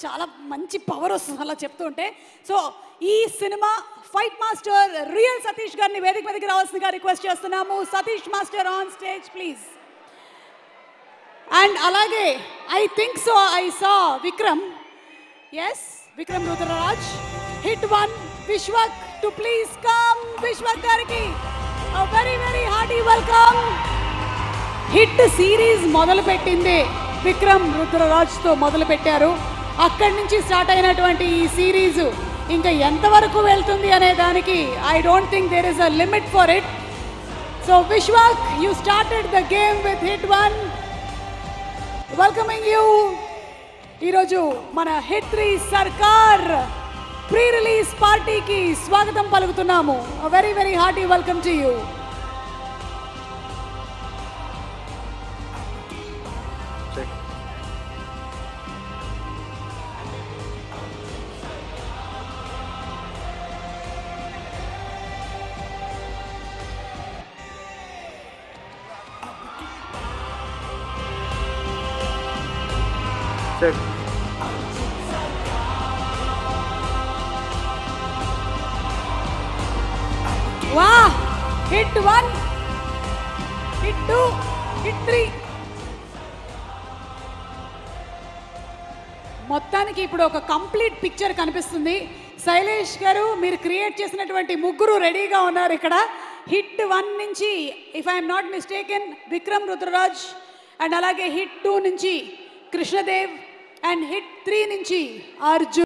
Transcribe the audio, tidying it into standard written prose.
చాలా మంచి పవర్ వస్తుంది అలా చెప్తుంటే. సో ఈ cinema fight master real Satish గారిని వేదిక మీదకి రావాల్సిందిగా రిక్వెస్ట్ చేస్తున్నాము. Satish master on stage please. And అలాగే I think so I saw Vikram, yes Vikram Rudraraj, hit one Vishwak too please come. Vishwak గారికి very very hearty welcome. Hit series మొదలుపెట్టింది విక్రమ్ రుద్రరాజ్తో మొదలుపెట్టారు. అక్కడి నుంచి స్టార్ట్ అయినటువంటి ఈ సిరీస్ ఇంకా ఎంతవరకు వెళ్తుంది అనే దానికి I don't think there is a limit for it. So Vishwak, you started the game with hit one. Welcoming you. ఈరోజు మన హిట్ 3 సర్కార్ ప్రీ రిలీజ్ పార్టీకి స్వాగతం పలుకుతున్నాము. Very very hearty welcome to you. వాహ్, హిట్ 1, హిట్ 2, హిట్ 3. మొత్తానికి ఇప్పుడు ఒక complete picture కనిపిస్తుంది. శైలేష్ గారు, మీరు క్రియేట్ చేసినటువంటి ముగ్గురు రెడీగా ఉన్నారు ఇక్కడ. హిట్ 1 నుంచి if I'm not mistaken Vikram Rudraraj, and అలాగే హిట్ 2 నుంచి కృష్ణదేవ్, అండ్ హిట్ 3 నుంచి అర్జున్.